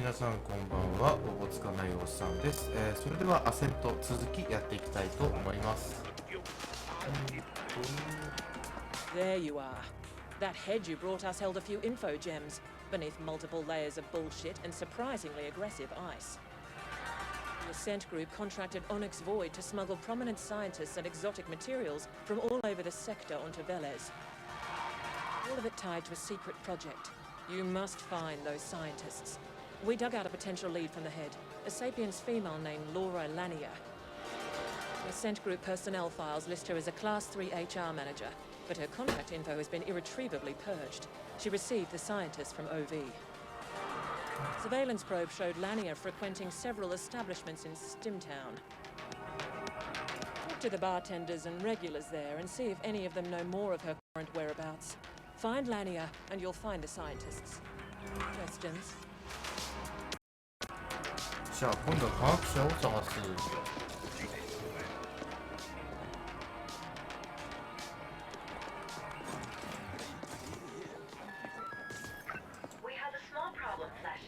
皆さんこんばんは。おぼつかないおっさんです。それではアセント続きやっていきたいと思います。There you are. That head you brought us held a few info gems beneath multiple layers of bullshit and surprisingly aggressive ice. The Ascent group contracted Onyx Void to smuggle prominent scientists and exotic materials from all over the sector onto Velez. All of it tied to a secret project. You must find those scientists. We dug out a potential lead from the head, a sapiens female named Laura Lanier. The Ascent group personnel files list her as a Class 3 HR manager, but her contact info has been irretrievably purged. She received the scientists from OV. Surveillance probe showed Lanier frequenting several establishments in Stimtown. Talk to the bartenders and regulars there and see if any of them know more of her current whereabouts. Find Lanier and you'll find the scientists. Questions? じゃあ今度は科学者を探す。We have a small problem, Flesh.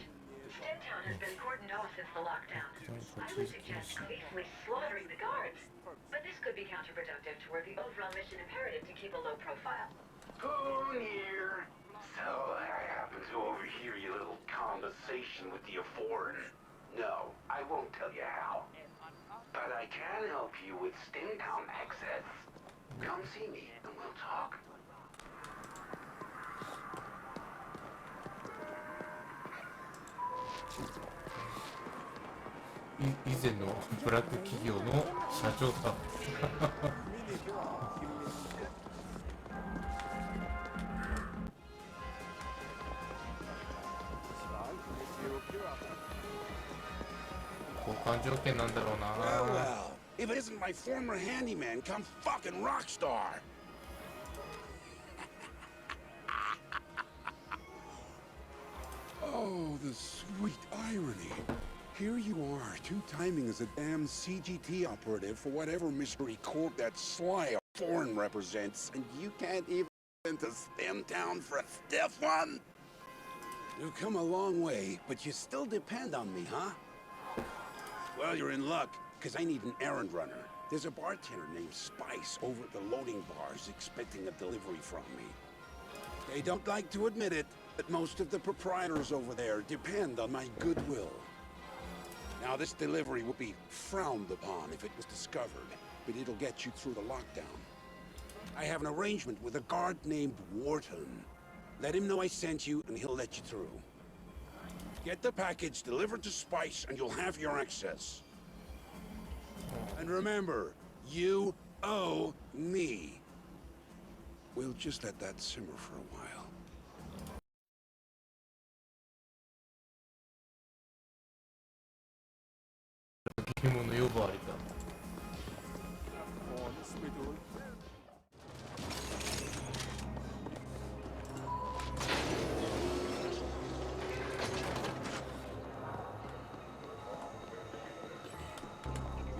Stimtown has been cordoned off since the lockdown. I would suggest basically slaughtering the guards, but this could be counterproductive toward the overall mission imperative to keep a low profile. Who near? So I happen to overhear your little conversation with the foreign. No, I won't tell you how. But I can help you with Stimtown access. Come see me and we'll talk. 以前のブラック企業の社長さん。交換条件なんだろうな。 Well, if it isn't my former handyman, come fucking rockstar. Oh, the sweet irony. Here you are, two-timing as a damn CGT operative for whatever mystery corp that sly foreign represents, and you can't even into Stimtown for a stiff one? You've come a long way, but you still depend on me, huh? Well, you're in luck, because I need an errand runner. There's a bartender named Spice over at the loading bars expecting a delivery from me. They don't like to admit it, but most of the proprietors over there depend on my goodwill. Now, this delivery would be frowned upon if it was discovered, but it'll get you through the lockdown. I have an arrangement with a guard named Wharton. Let him know I sent you, and he'll let you through. Get the package delivered to Spice, and you'll have your access. And remember, you owe me. We'll just let that simmer for a while. 獣呼ばわりだ。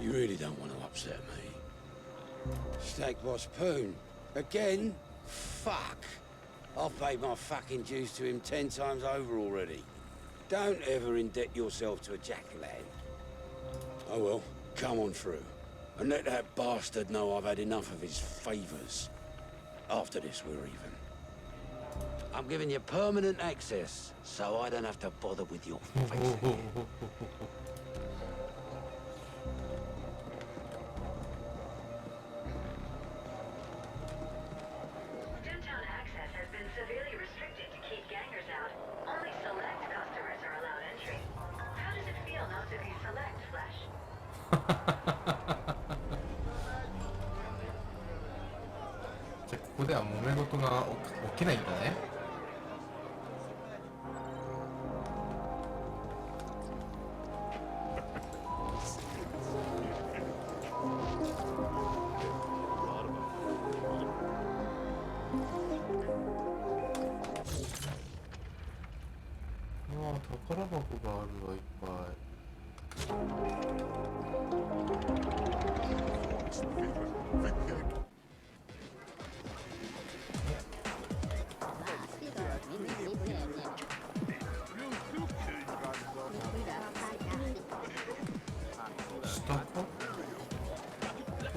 You really don't want to upset me. Steak Boss Poon? Again? Fuck. I've paid my fucking dues to him 10 times over already. Don't ever indebt yourself to a jackalad. Oh well, come on through. And let that bastard know I've had enough of his favors. After this, we're even. I'm giving you permanent access, so I don't have to bother with your face again. Stimtown access has been severely restricted to keep gangers out. Only select customers are allowed entry. How does it feel not to be select, Flesh? じゃあここでは揉め事が起きないんだね。宝箱があるわ、いっぱい。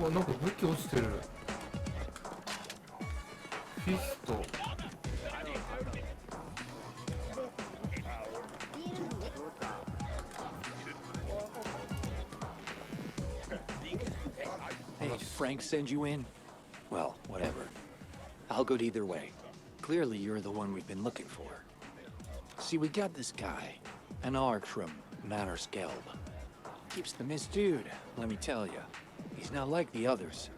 お、なんか武器落ちてる。フィスト。Hey, did Frank send you in? Well, whatever. I'll go either way. Clearly, you're the one we've been looking for. See, we got this guy, an arc from Manor's Gelb. Keeps the mist, dude, let me tell you. He's not like the others.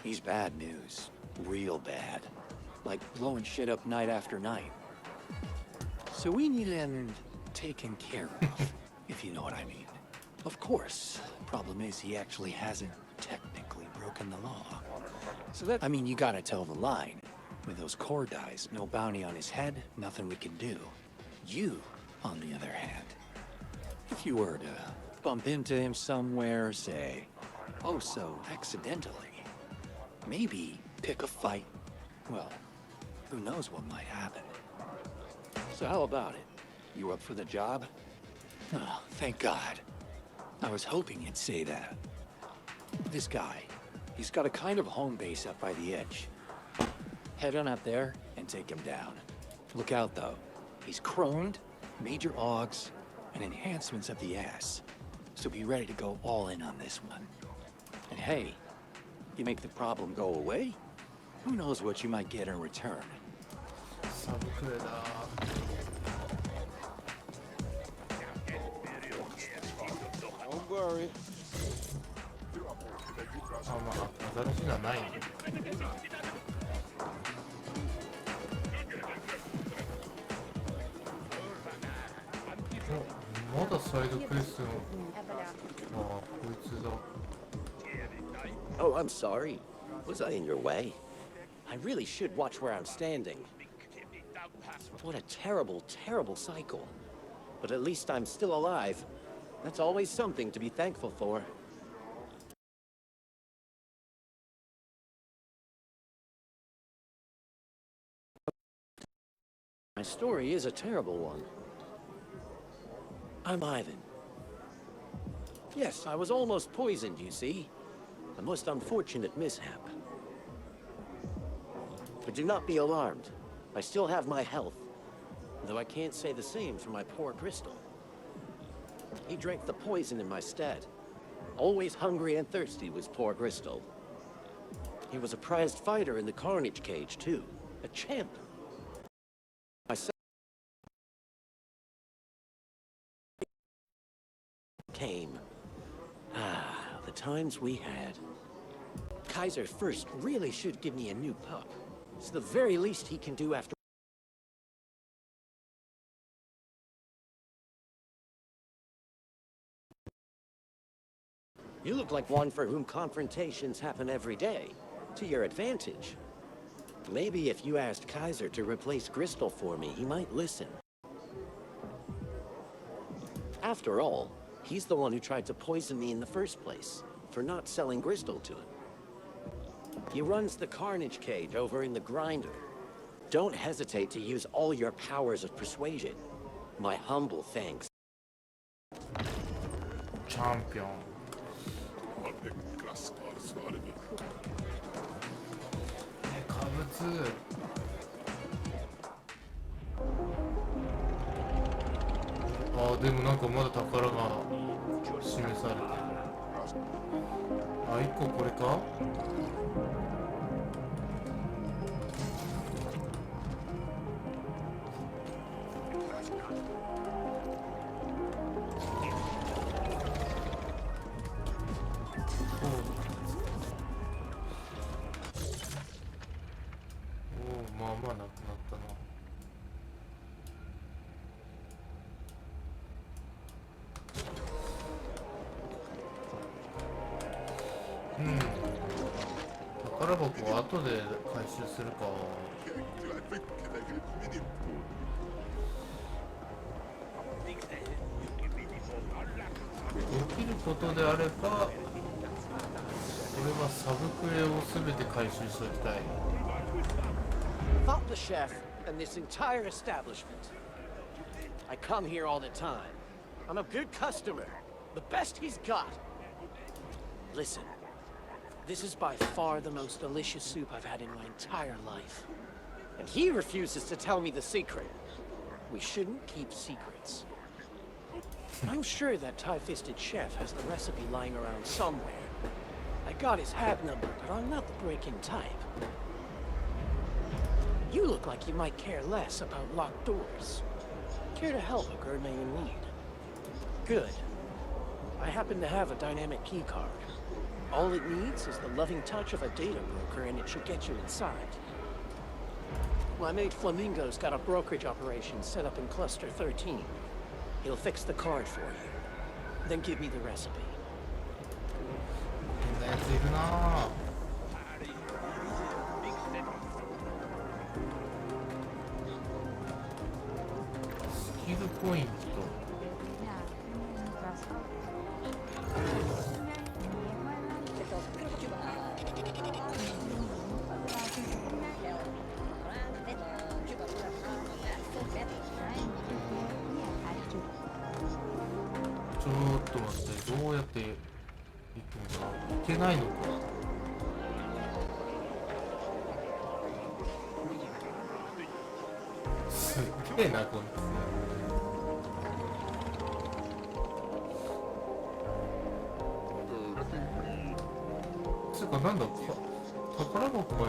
He's bad news. Real bad. Like blowing shit up night after night. So we need him taken care of, if you know what I mean. Of course. Problem is, he actually hasn't technically broken the law. So that, I mean, you gotta toe the line. With those core dies, no bounty on his head, nothing we can do. You, on the other hand, if you were to bump into him somewhere, say, oh so accidentally, maybe pick a fight, well, who knows what might happen. So how about it? You up for the job? Oh, thank God. I was hoping you'd say that. This guy, he's got a kind of home base up by the edge. Head on up there and take him down. Look out though. He's chroned, major augs, and enhancements of the ass. So be ready to go all in on this one. And hey, you make the problem go away? Who knows what you might get in return? サブクエだ。Don't worry. あ、まあ、新しいのはないね。お、まだサイドクエストの。ああ、こいつだ。Oh, I'm sorry. Was I in your way? I really should watch where I'm standing. What a terrible, terrible cycle. But at least I'm still alive. That's always something to be thankful for. My story is a terrible one. I'm Ivan. Yes, I was almost poisoned, you see. A most unfortunate mishap. But do not be alarmed. I still have my health. Though I can't say the same for my poor Crystal. He drank the poison in my stead. Always hungry and thirsty was poor Crystal. He was a prized fighter in the Carnage Cage, too. A champ. Myself came. Ah, the times we had. Kaiser first really should give me a new pup. It's the very least he can do after. You look like one for whom confrontations happen every day, to your advantage. Maybe if you asked Kaiser to replace Crystal for me, he might listen. After all, he's the one who tried to poison me in the first place, for not selling Crystal to him. He runs the Carnage Cage over in the Grinder. Don't hesitate to use all your powers of persuasion. My humble thanks. チャンピオン。怪物。あー、でもなんかまだ宝が示されてる。あ、1個これか。まあまあなくなったな。うん。宝箱は後で回収するか。できることであれば、これはサブクエを全て回収しておきたい。About the chef and this entire establishment. I come here all the time. I'm a good customer. The best he's got. Listen, This is by far the most delicious soup I've had in my entire life. And he refuses to tell me the secret. We shouldn't keep secrets. I'm sure that tie-fisted chef has the recipe lying around somewhere. I got his hat number, but I'm not the break-in type. You look like you might care less about locked doors. Care to help a girl in need? Good. I happen to have a dynamic key card. All it needs is the loving touch of a data broker and it should get you inside. My mate Flamingo's got a brokerage operation set up in Cluster 13. He'll fix the card for you. Then give me the recipe. こんなやついるなぁ。スキルポイント。ちょっと待って、どうやって行くのか。行けないのか。すっげえな、こいつ。つうか、なんだ、宝箱が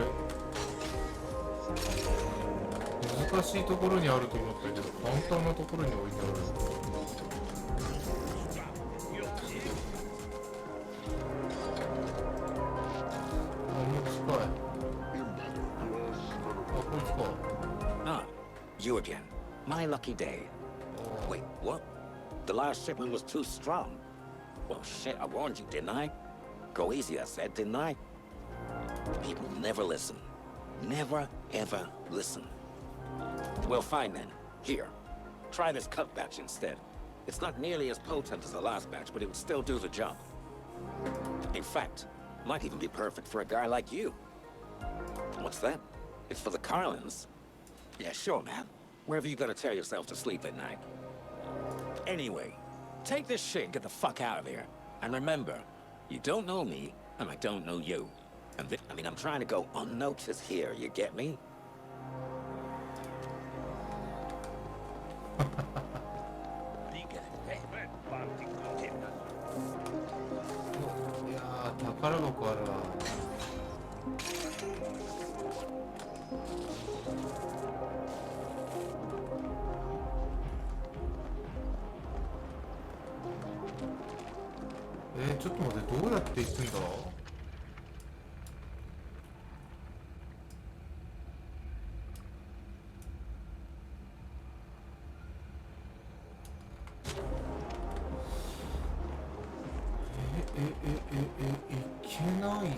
難しいところにあると思ったけど、簡単なところに置いてある。You again. My lucky day. Wait, what? The last shipment was too strong. Well, shit, I warned you, didn't I? Go easy, I said, didn't I? People never listen. Never, ever listen. Well, fine then. Here. Try this cut batch instead. It's not nearly as potent as the last batch, but it would still do the job. In fact, might even be perfect for a guy like you. What's that? It's for the Carlins. Yeah, sure, man. Wherever you gotta tear yourself to sleep at night. Anyway, take this shit and get the fuck out of here. And remember, you don't know me, and I don't know you. And I'm trying to go unnoticed here, you get me? いやー、宝箱あるわ。ちょっと待って、どうやって行くんだ。いけないぞ。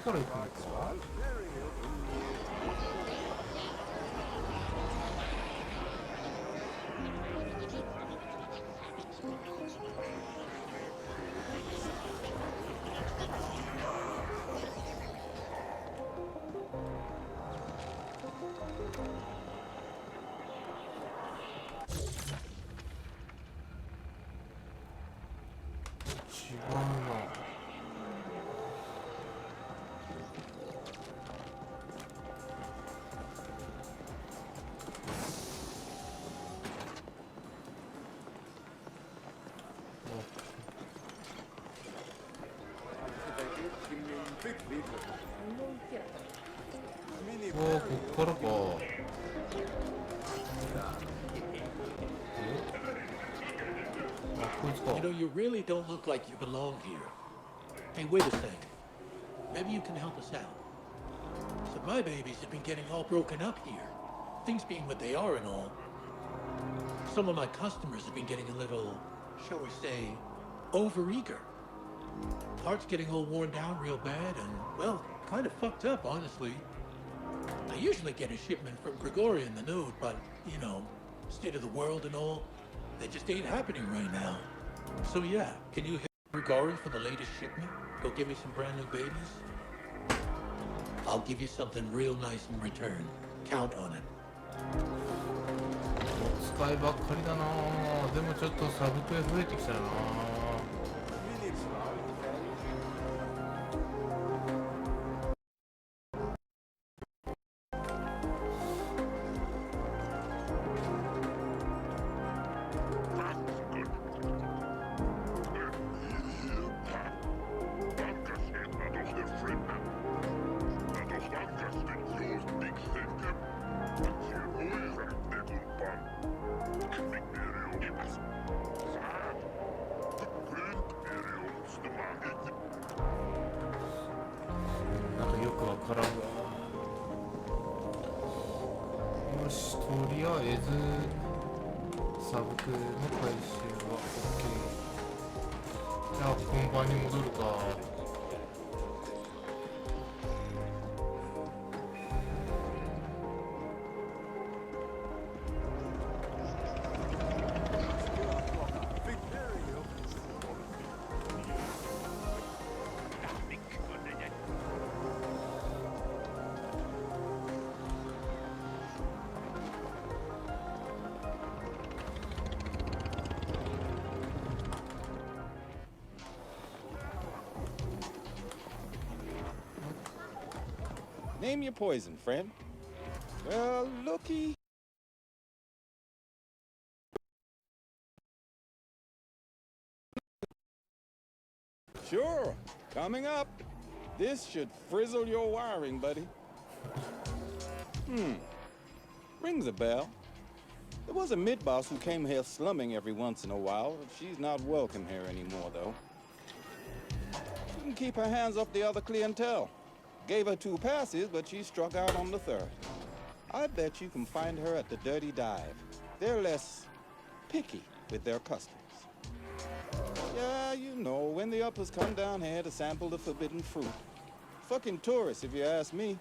から行くのか。違うな。こっからか。こいつか。You know, you really don't look like you belong here. Hey, wait a second. Maybe you can help us out. So my babies have been getting all broken up here. Things being what they are and all. Some of my customers have been getting a little, shall we say, overeager. Parts getting all worn down real bad and, well, kind of fucked up, honestly. I usually get a shipment from Gregorian the Nude, but, you know, state of the world and all, that just ain't happening right now. So yeah, can you hit Gregorian for the latest shipment? Go give me some brand new babies? I'll give you something real nice in return. Count on it. お使いばっかりだな。でもちょっとサブクエ増えてきたな。なんかよくわからんわ。よし、とりあえずサブクエの回収は OK。じゃあ本番に戻るか。Name your poison, friend. Well, looky. Sure, coming up. This should frizzle your wiring, buddy. Rings a bell. There was a mid-boss who came here slumming every once in a while. She's not welcome here anymore, though. Couldn't keep her hands off the other clientele. Gave her 2 passes, but she struck out on the 3rd. I bet you can find her at the Dirty Dive. They're less picky with their customers. Yeah, you know, when the uppers come down here to sample the forbidden fruit. Fucking tourists, if you ask me.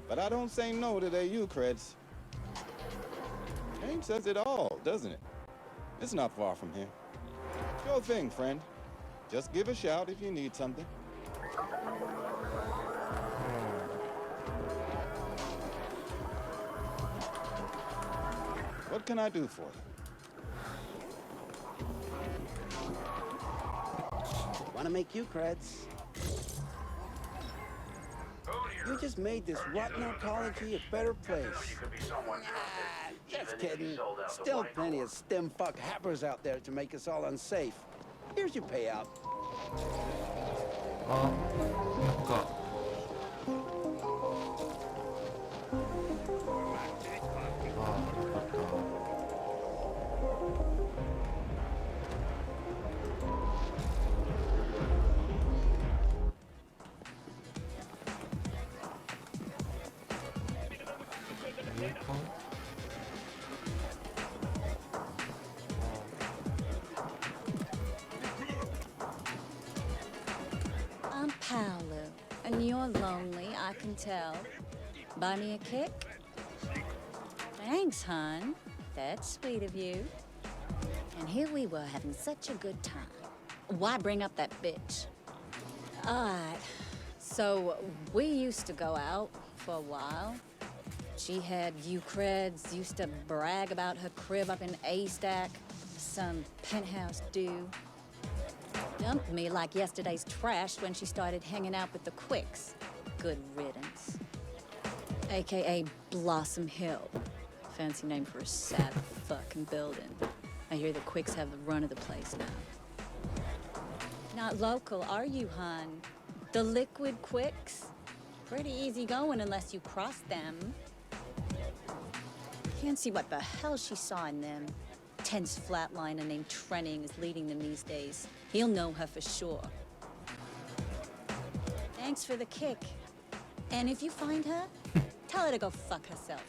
But I don't say no to their Eucreds. Name says it all, doesn't it? It's not far from here. Sure thing, friend. Just give a shout if you need something. What can I do for you? Want to make you creds. You just made this rotten ecology a better place. Just kidding. Still plenty of stem fuck happers out there to make us all unsafe. Here's your payout. あ、なんかI'm Paolo, and you're lonely, I can tell. Buy me a kick? Thanks, hon. That's sweet of you. And here we were having such a good time. Why bring up that bitch? Alright, so we used to go out for a while. She had Eucreds, used to brag about her crib up in A-Stack, some penthouse dude. Dumped me like yesterday's trash when she started hanging out with the Quicks. Good riddance. AKA Blossom Hill. Fancy name for a sad fucking building. I hear the Quicks have the run of the place now. Not local, are you, hon? The Liquid Quicks? Pretty easy going unless you cross them. Can't see what the hell she saw in them. Tense flatliner named Trenning is leading them these days. He'll know her for sure. Thanks for the kick. And if you find her, tell her to go fuck herself.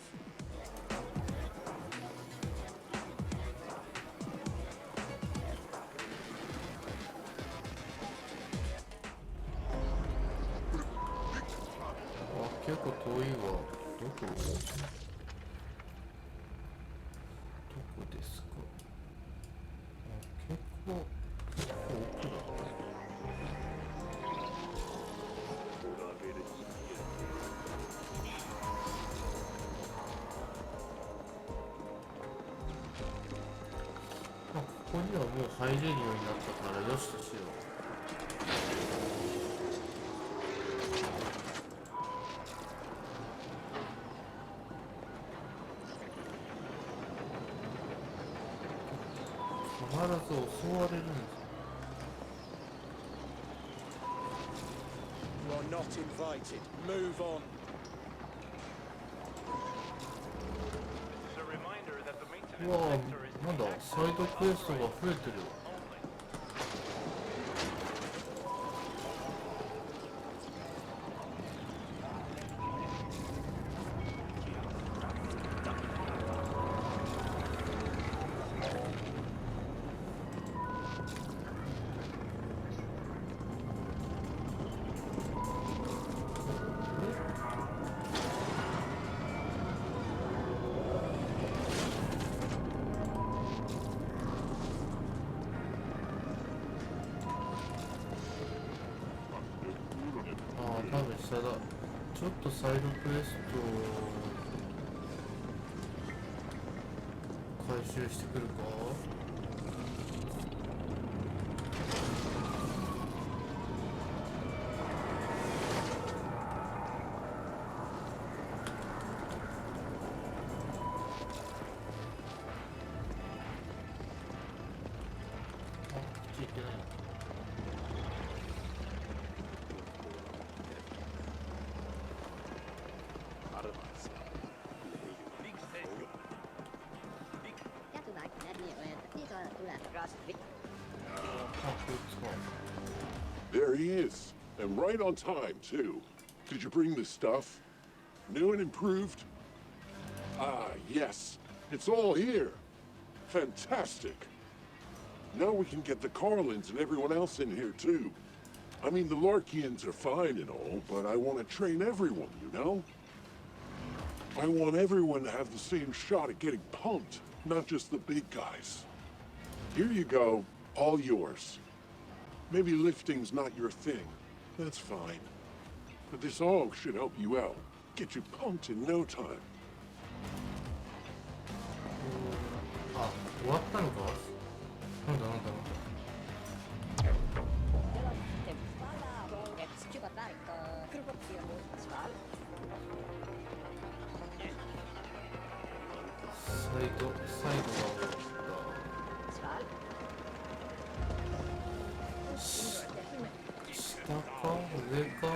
あ、結構遠いわ。どこですか。あ、結構奥だ。こにはもう入れるようになったからよしとしよう。必ず襲われるんです。You are not invited. Move on. うわぁ、なんだ、サイドクエストが増えてる。多分下だ。ちょっとサイドクエストを回収してくるか。あ、こっち行ってないの。There he is, and right on time, too. Did you bring the stuff? New and improved? Ah, yes. It's all here. Fantastic. Now we can get the Carlins and everyone else in here, too. I mean, the Larkians are fine and all, but I want to train everyone, you know? I want everyone to have the same shot at getting pumped, not just the big guys. Here you go, all yours. Maybe lifting's not your thing. That's fine. But this all should help you out. Get you pumped in no time. あ、終わったのか。なんだ。サイドが終わった。下か上か。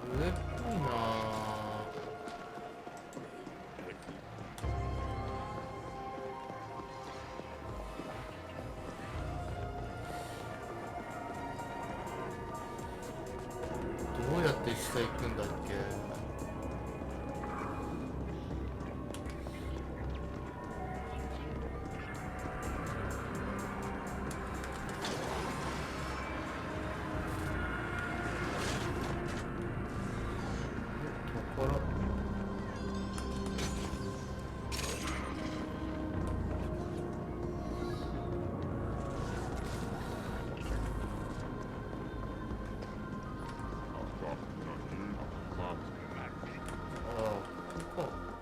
上っぽいなぁ。どうやって下行くんだっけ。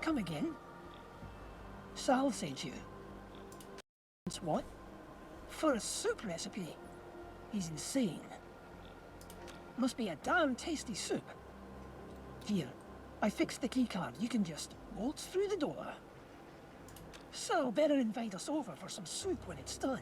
Come again? Sal sent you. What? For a soup recipe? He's insane. Must be a damn tasty soup. Here, I fixed the keycard. You can just waltz through the door. Sal better invite us over for some soup when it's done.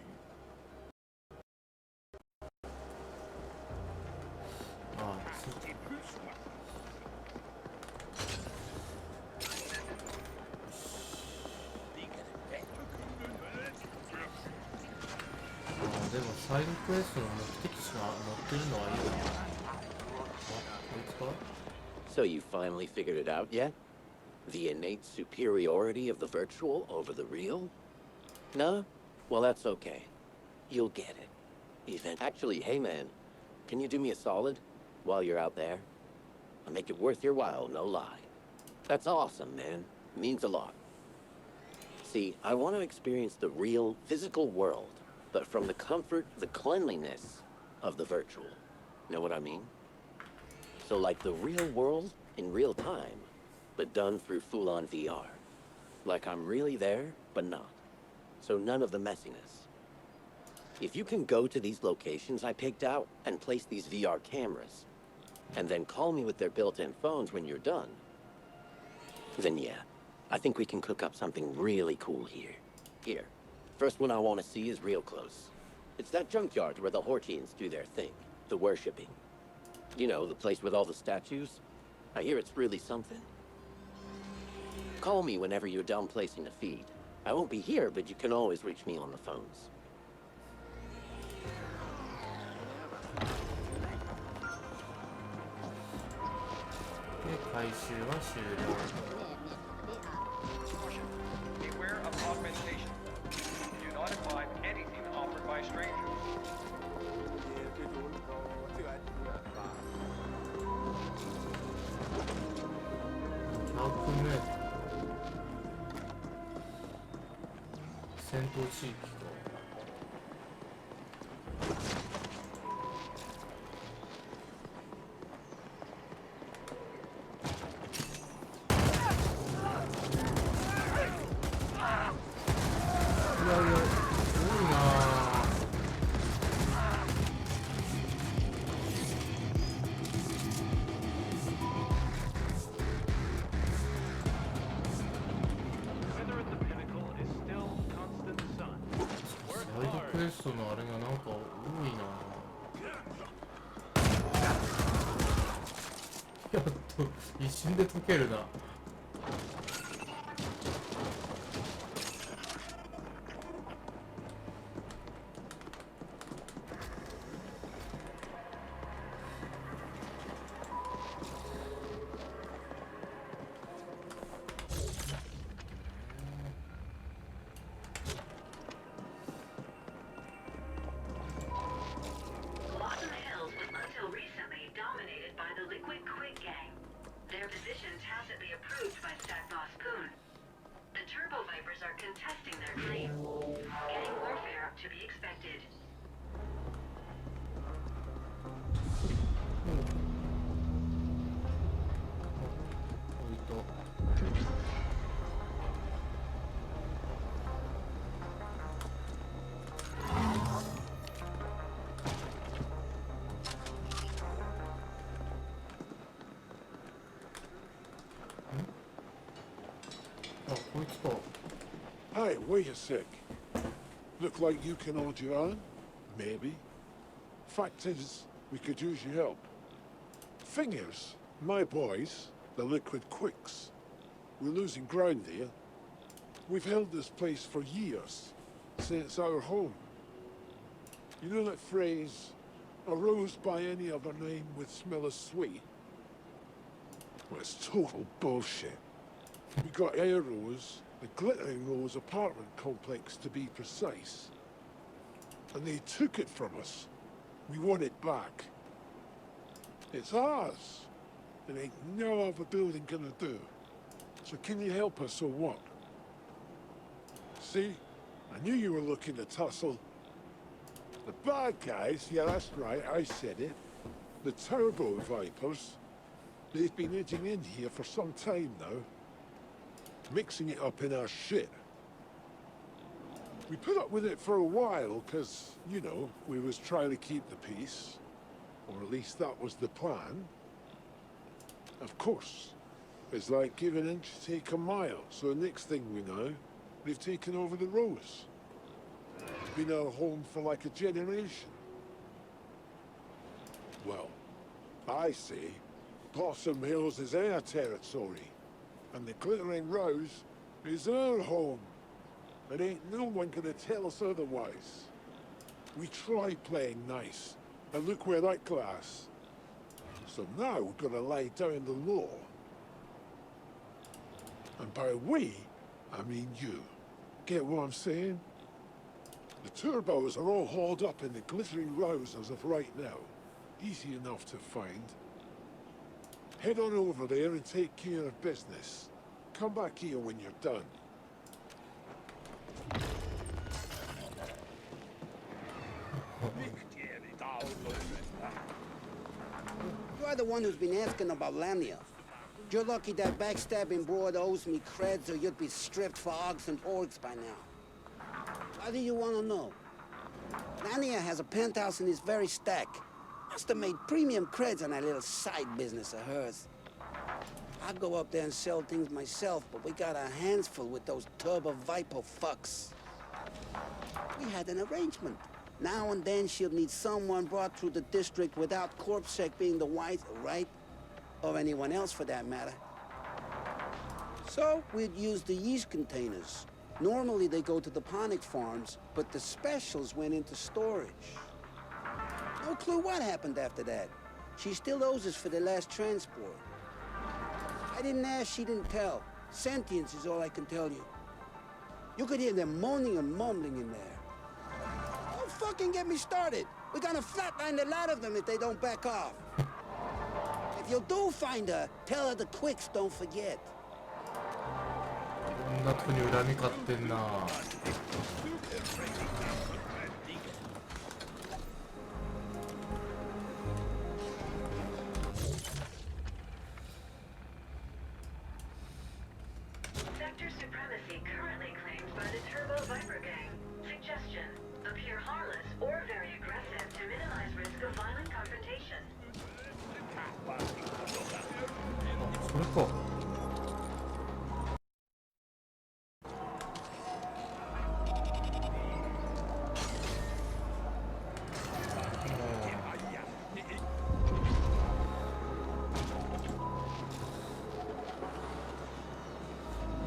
So you finally figured it out yet? The innate superiority of the virtual over the real? No? Well, that's okay. You'll get it. Actually, hey man, can you do me a solid while you're out there? I'll make it worth your while, no lie. That's awesome, man. Means a lot. See, I want to experience the real, physical world, but from the comfort, the cleanliness, of the virtual. Know what I mean? So like the real world in real time, but done through full-on VR. Like I'm really there, but not. So none of the messiness. If you can go to these locations I picked out and place these VR cameras, and then call me with their built-in phones when you're done, then yeah, I think we can cook up something really cool here. Here, first one I want to see is real close. It's that junkyard where the Hortians do their thing, the worshipping. You know, the place with all the statues? I hear it's really something. Call me whenever you're done placing the feed. I won't be here, but you can always reach me on the phones. で、回収は終了。Beware of augmentation. Do not imbibe anything offered by strangers. 100メートル。戦闘地域か。クエストのあれがなんか多いな。やっと一瞬で解けるな。Hey, wait a sec. Look like you can hold your own? Maybe. Fact is, we could use your help. Thing is, my boys, the Liquid Quicks, we're losing ground here. We've held this place for years, since our home. You know that phrase, a rose by any other name would smell as sweet? Well, it's total bullshit. We got our rose, the Glittering Rose apartment complex to be precise. And they took it from us. We want it back. It's ours. It ain't no other building gonna do. So can you help us or what? See? I knew you were looking to tussle. The bad guys, yeah that's right, I said it. The Turbo Vipers. They've been edging in here for some time now. Mixing it up in our shit. We put up with it for a while, because, you know, we was trying to keep the peace. Or at least that was the plan. Of course. It's like give an inch, take a mile. So the next thing we know, they've taken over the Rose. It's been our home for like a generation. Well, I say, Blossom Hills is our territory. And the Glittering Rose is our home. There ain't no one gonna tell us otherwise. We tried playing nice, and look where that glass. So now we're gonna lay down the law. And by we, I mean you. Get what I'm saying? The turbos are all hauled up in the Glittering Rose as of right now. Easy enough to find. Head on over there and take care of business. Come back here when you're done. You are the one who's been asking about Lamnia. You're lucky that backstabbing broad owes me creds, or you'd be stripped for ogs and orgs by now. Why do you want to know? Lamnia has a penthouse in this very stack. Must have made premium creds on that little side business of hers. I'd go up there and sell things myself, but we got our hands full with those turbo viper fucks. We had an arrangement. Now and then she'll need someone brought through the district without CorpSec being the white, right? Or anyone else for that matter. So we'd use the yeast containers. Normally they go to the ponic farms, but the specials went into storage. No clue what happened after that. She still owes us for the last transport. I didn't ask, she didn't tell. Sentience is all I can tell you. You could hear them moaning and mumbling in there. Don't fucking get me started. We're gonna flatline a lot of them if they don't back off. If you do find her, tell her the quicks don't forget. こんなとこに恨み買ってんな。Sector supremacy currently claimed by the Turbo Viper Gang. Suggestion: appear harmless or very aggressive to minimize risk of violent confrontation. それか。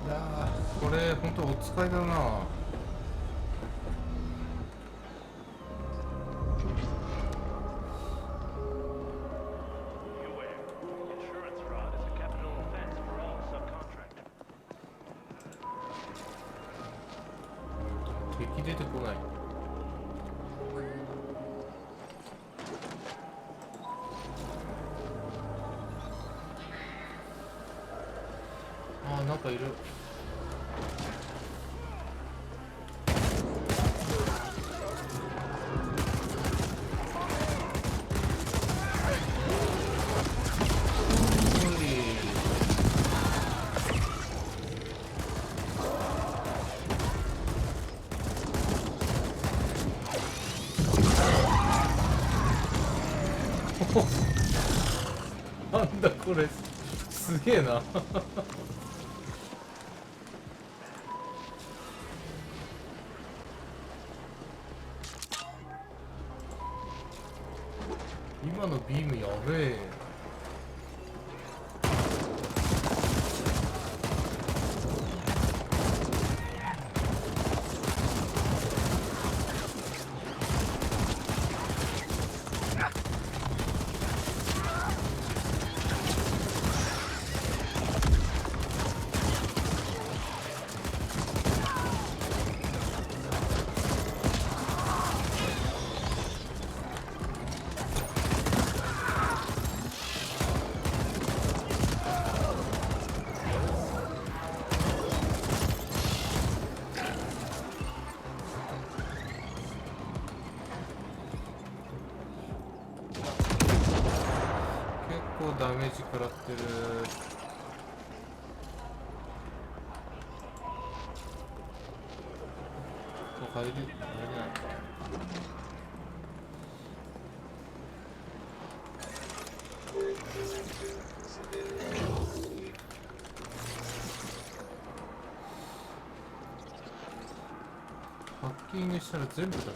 いやー、これ本当お使いだな。敵出てこない。あー、なんかいる。なんだこれ、すげえな。今のビームやべえ。ダメージ食らってる。入れない。ハッキングしたら全部出す。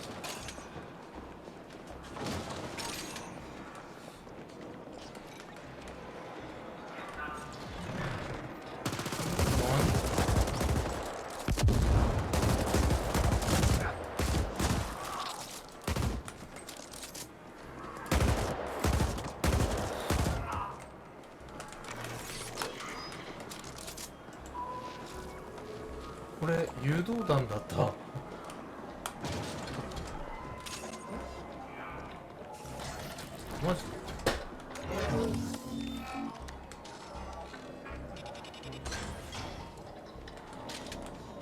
これ誘導弾だった。マジ？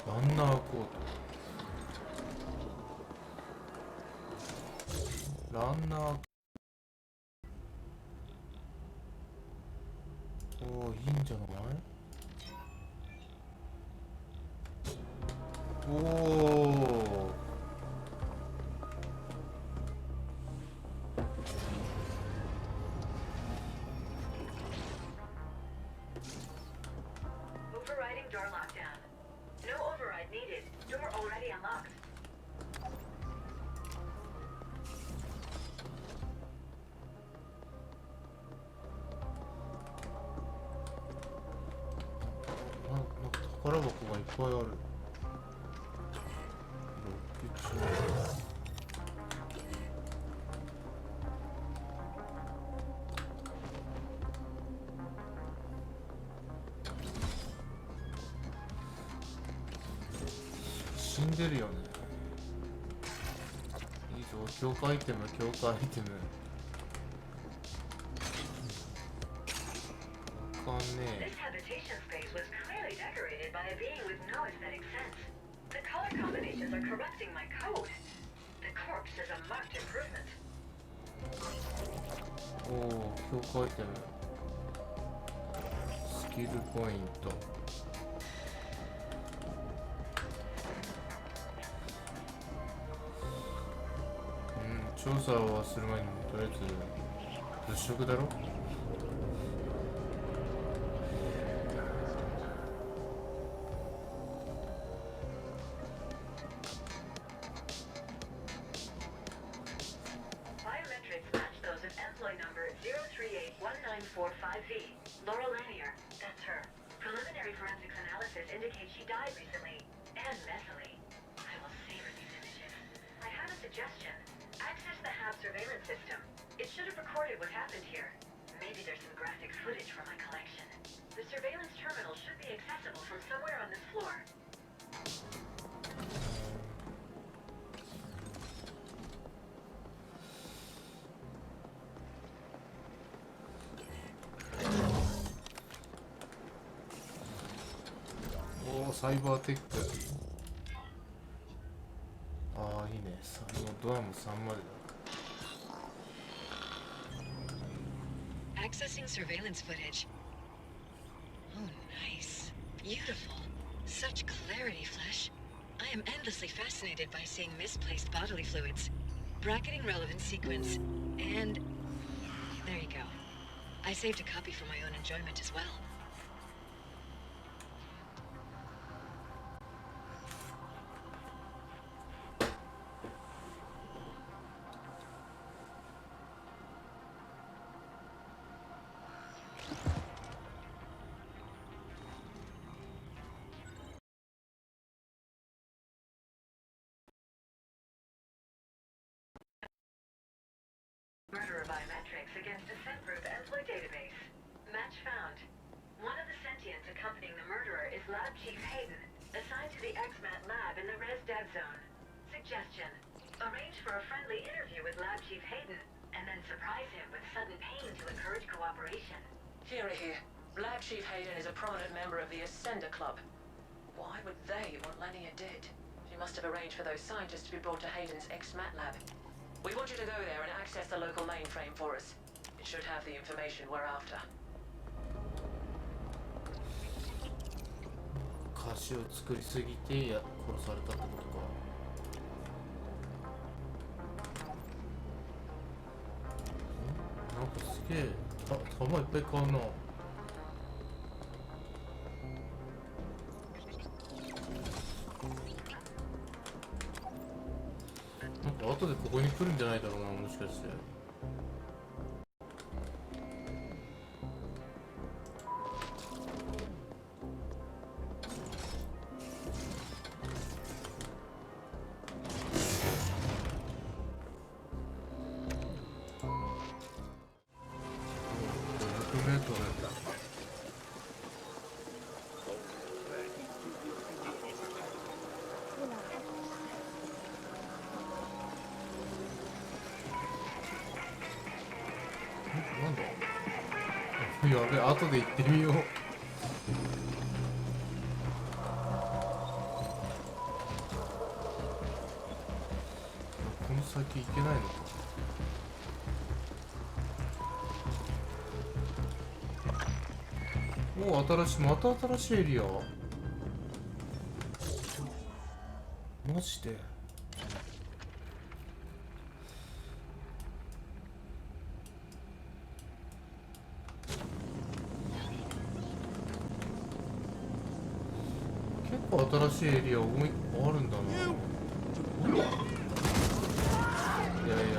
ランナーコート。ランナーおー、いいんじゃない？おお。Overriding door lockdown. No override needed. Door already unlocked. なんか宝箱がいっぱいある。ロック中。死んでるよね。いいぞ、強化アイテム、強化アイテム。わかんねえ。 This habitation space was clearly decorated by a being with no aesthetic sense. The color combinations are corrupting my code. The corpse is a marked improvement. おお、強化アイテム。スキルポイント。調査をする前にとりあえず物色だろ。Biometrics match those of employee number 0381945V. Laurel Lanier. That's her. Preliminary forensics analysis indicates she died recently and messily. I will savor these images. I have a suggestion. Access the HAB surveillance system. It should have recorded what happened here. Maybe there's some graphic footage from my collection. The surveillance terminal should be accessible from somewhere on this floor. おお、サイバーテック。ああ、いいね。ドアも3までだ。 Accessing surveillance footage. Oh, nice. Beautiful. Such clarity, Flesh. I am endlessly fascinated by seeing misplaced bodily fluids. Bracketing relevant sequence. And... there you go. I saved a copy for my own enjoyment as well. Murderer biometrics against Ascent group employee database. Match found. One of the sentients accompanying the murderer is Lab Chief Hayden, assigned to the XMAT lab in the Res Dev Zone. Suggestion. Arrange for a friendly interview with Lab Chief Hayden, and then surprise him with sudden pain to encourage cooperation. Here. Lab Chief Hayden is a prominent member of the Ascender Club. Why would they want Lanier dead? She must have arranged for those scientists to be brought to Hayden's XMAT lab. We want you to go there and access the local mainframe for us. It should have the information we're after. 歌詞を作りすぎて殺されたってことか。なんかすげえ弾いっぱい買うな。なんか後でここに来るんじゃないだろうな、もしかして。なんだやべえ、後で行ってみよう。この先行けないのか。おお、また新しいエリア。マジで。結構新しいエリアあるんだな。いやいやいや。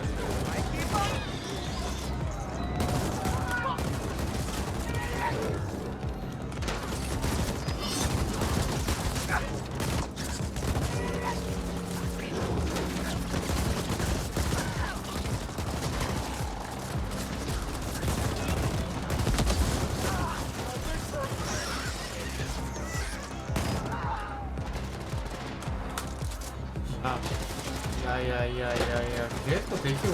いやいやいやいや、結構敵多いぞ。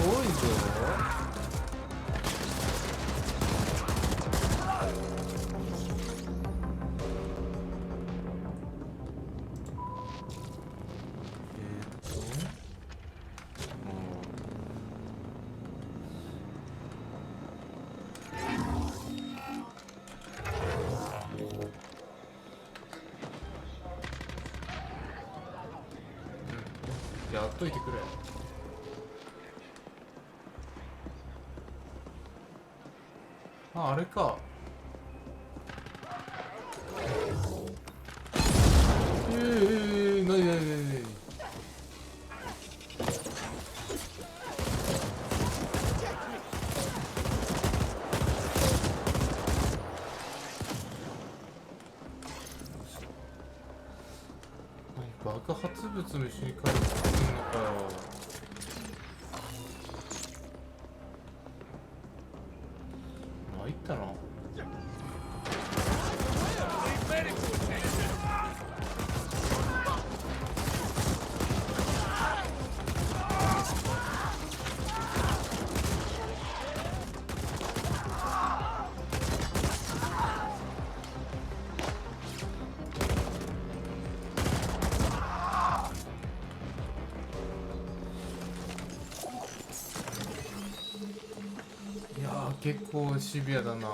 やっといてくれ。あ、あれか。なになになになに。爆発物も一緒に帰ってくるのかよ。参ったな。結構シビアだな。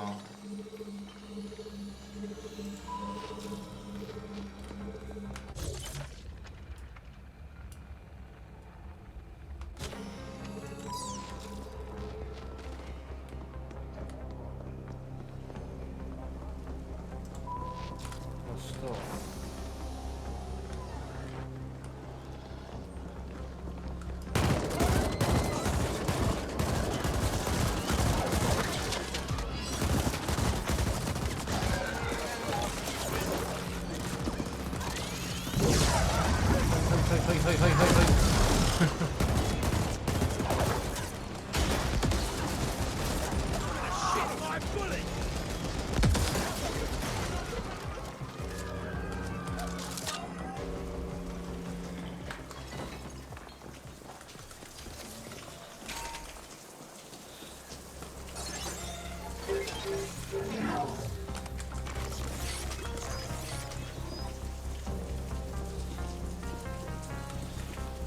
はいはいはいはいはい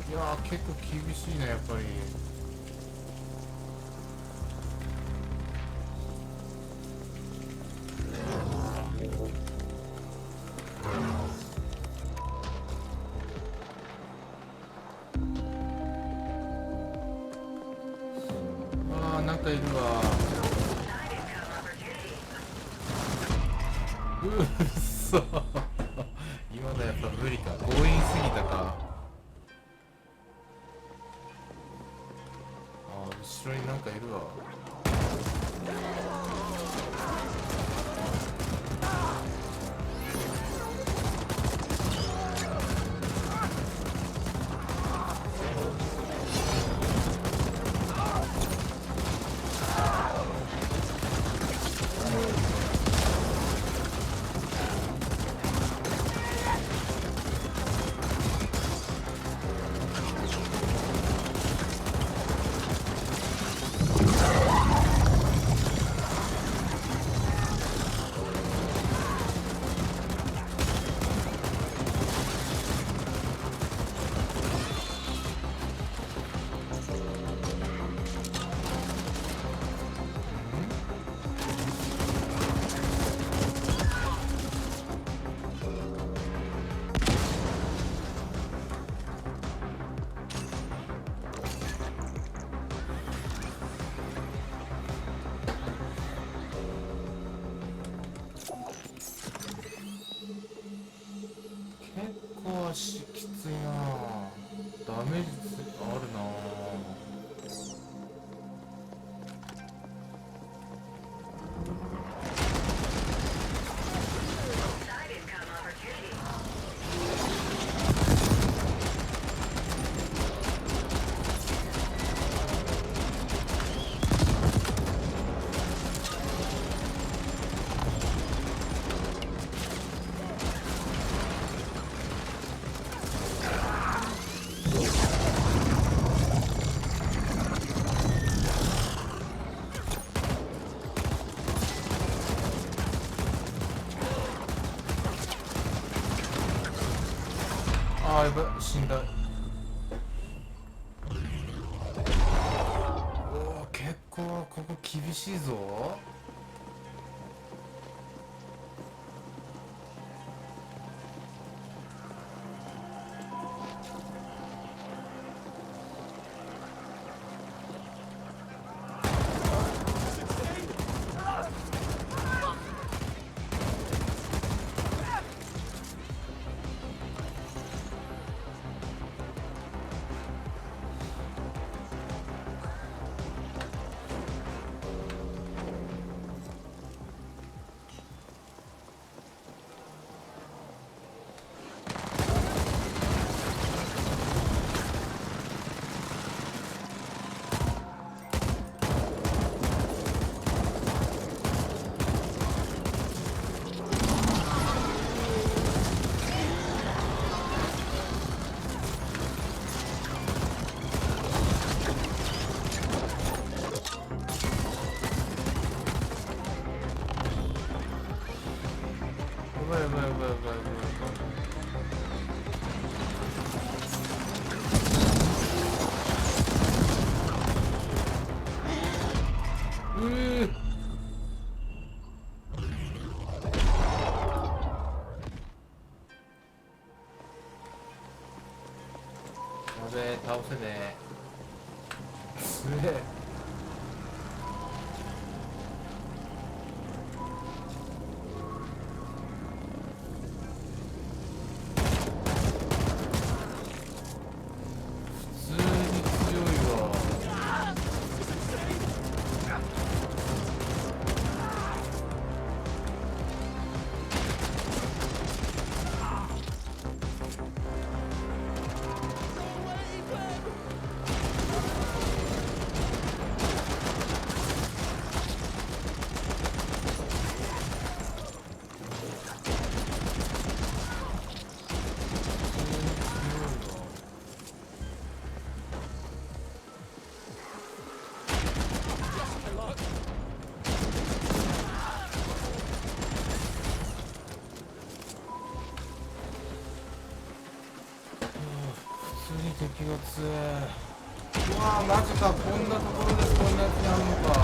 いやー、結構厳しいね、やっぱり。あー、なんかいるわ。うっそ今のやっぱ無理か、強引すぎたか。後ろになんかいるわ。やばい、死んだ。おお、結構ここ厳しいぞ。倒せねえ。すげえ。普通に強いわ。敵が強い。うわー、マジか。こんなところでこんなやつにあんのか。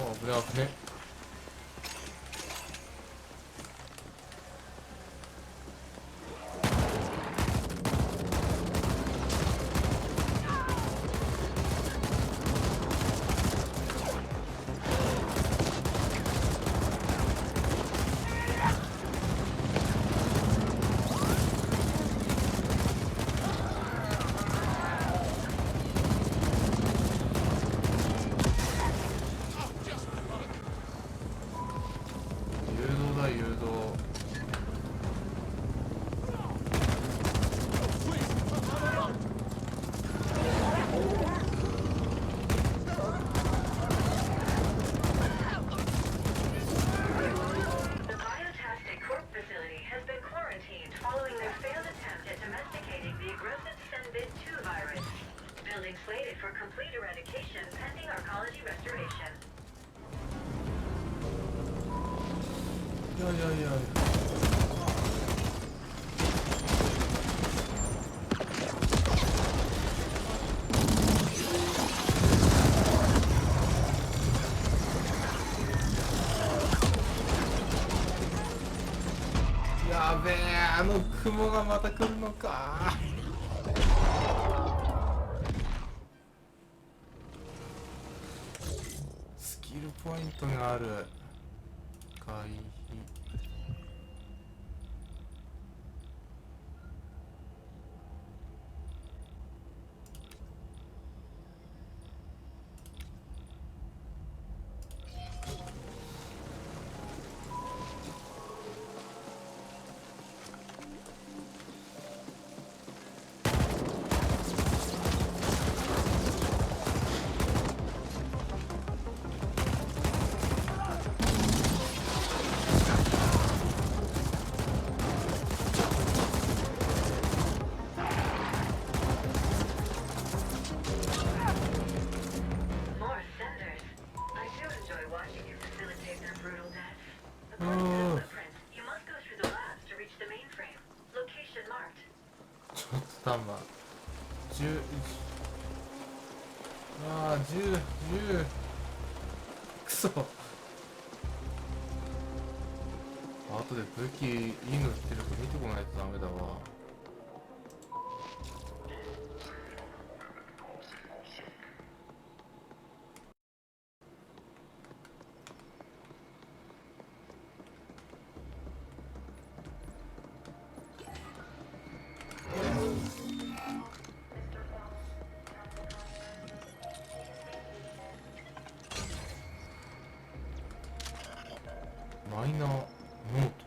おー、危ね危ね。やべえ、あの雲がまた来るのか。スキルポイントがある。回避。弾10、ああ10くそ。後で武器いいの売ってるか見てこないとダメだわ。マイナーノート。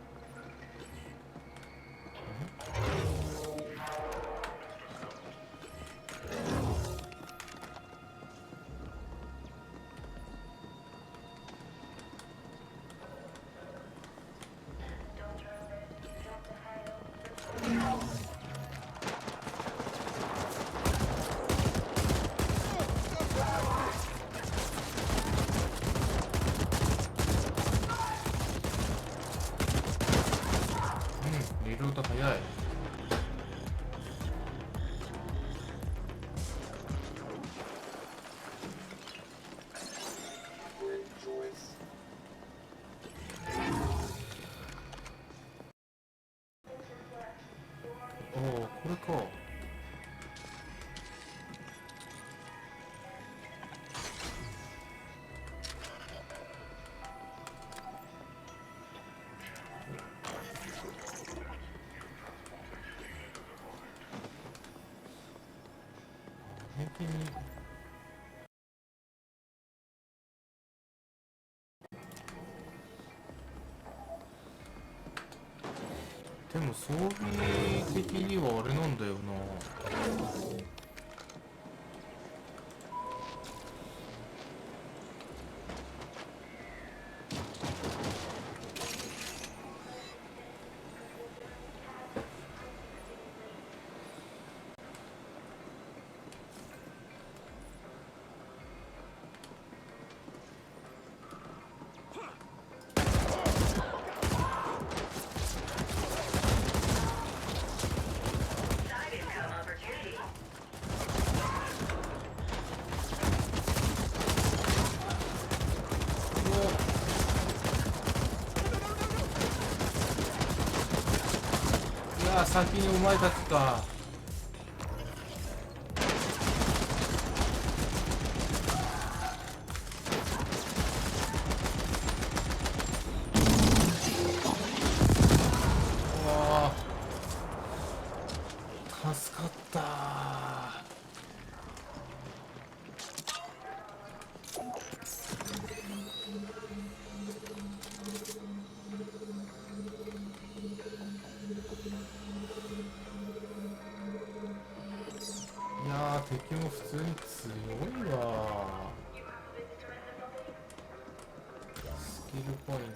リロード早い。おお、これか。本当にでも装備的にはあれなんだよな。いや先にお前たちか。うわー助かったー。いやー敵も普通に強いわー。スキルポイント。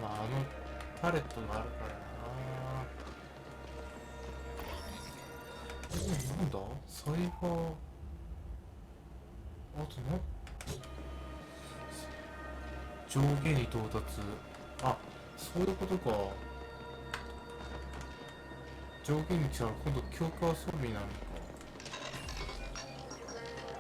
まあ、あのパレットがあるからな。なんだサイバー、あとな、上下に到達。あ、そういうことか。上下に来たら今度強化装備になるのか。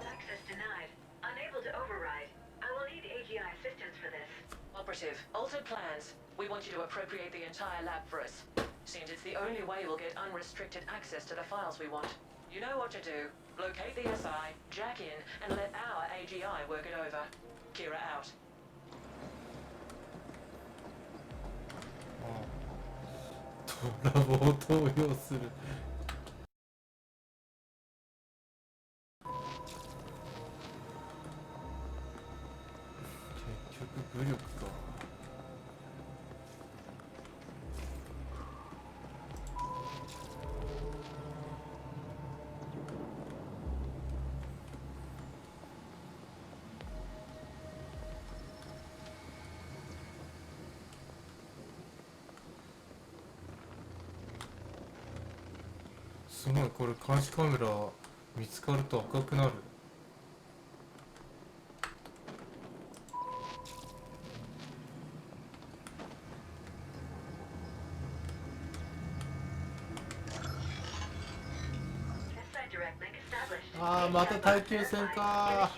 Access denied. Unable to override. I will need AGI assistance for this. Operative, altered plans. We want you to appropriate the entire lab for us. Seems it's the only way we'll get unrestricted access to the files we want. You know what to do. Locate the SI, jack in, and let our AGI work it over. Kira out. トラボを投与する。武力か。すごい、これ監視カメラ見つかると赤くなる。ああ、また耐久戦か。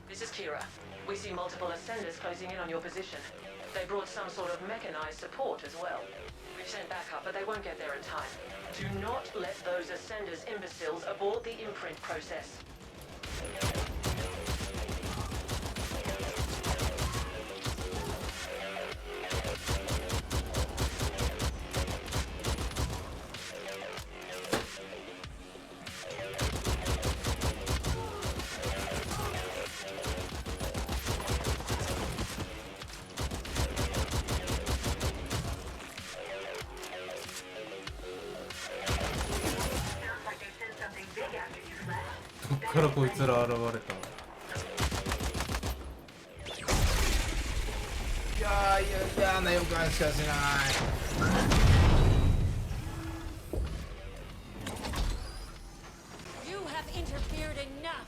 This is Kira. We see multiple ascenders closing in on your position. They brought some sort of mechanized support as well. We've sent backup, but they won't get there in time. Do not let those ascenders imbeciles abort the imprint process. Sounds like they sent something big after you, Flash. どっからこいつら現れた。いやー、嫌な予感しかしない。 You have interfered enough.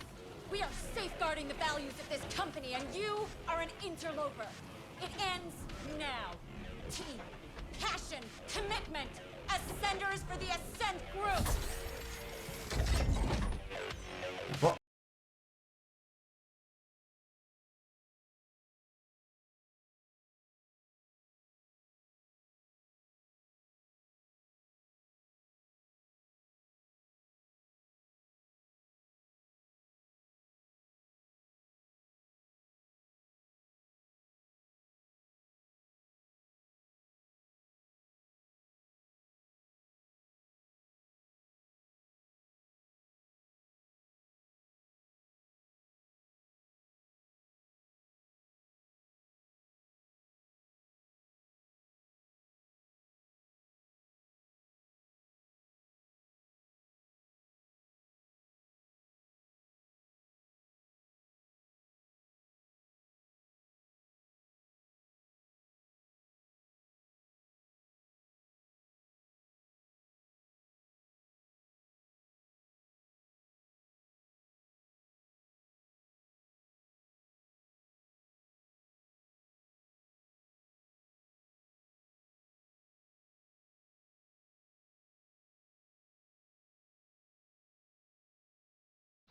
We are safeguarding the values of this company, and you are an interloper. It ends now. Team, passion, commitment. Ascenders for the Ascent group. わっ。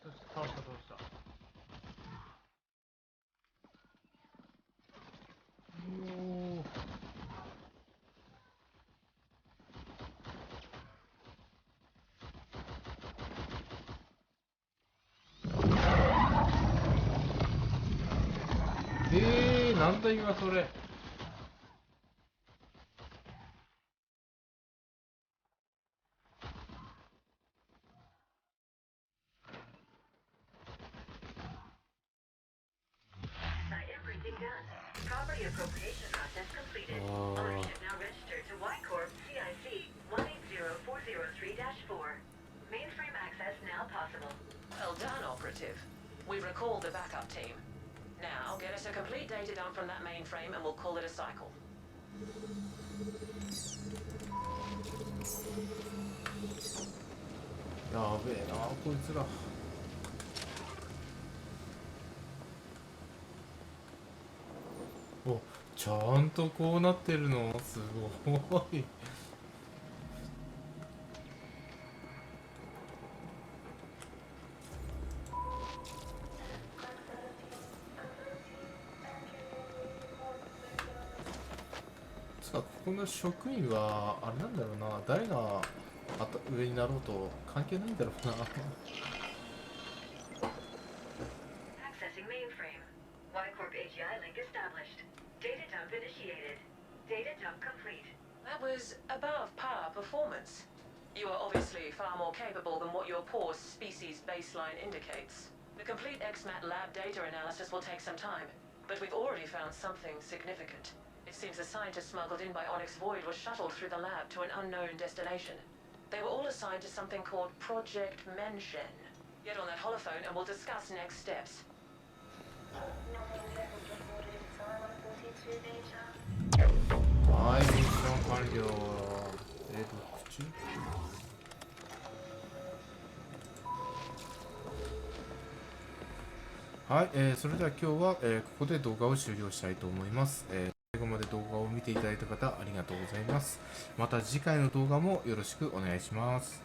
どうした？倒した？どうした？おー。なんだ今それ。Everything done. Property appropriation process completed. Ownership now registered to Y Corp CIC 180403-4. Mainframe access now possible. Well done, operative. We've recalled the backup team. Now, get us a complete data dump from that mainframe and we'll call it a cycle. やべえなこいつら。お、ちゃんとこうなってるのすごい。ここの職員はあれなんだろうな、誰が上になろうと関係ないんだろうな。Accessing mainframe. Y Corp AGI link established. Data dump initiated. Data dump complete. That was above par performance. You are obviously far more capable than what your poor species baseline indicates. The complete XMAT lab data analysis will take some time. but we've already found something significant. It seems the scientists smuggled in by Onyx Void were shuttled through the lab to an unknown destination. They were all assigned to something called Project Menshen. Get on that holophone and we'll discuss next steps. はい、ミッション完了。どっち？はい、それでは今日は、ここで動画を終了したいと思います。最後まで動画を見ていただいた方ありがとうございます。また次回の動画もよろしくお願いします。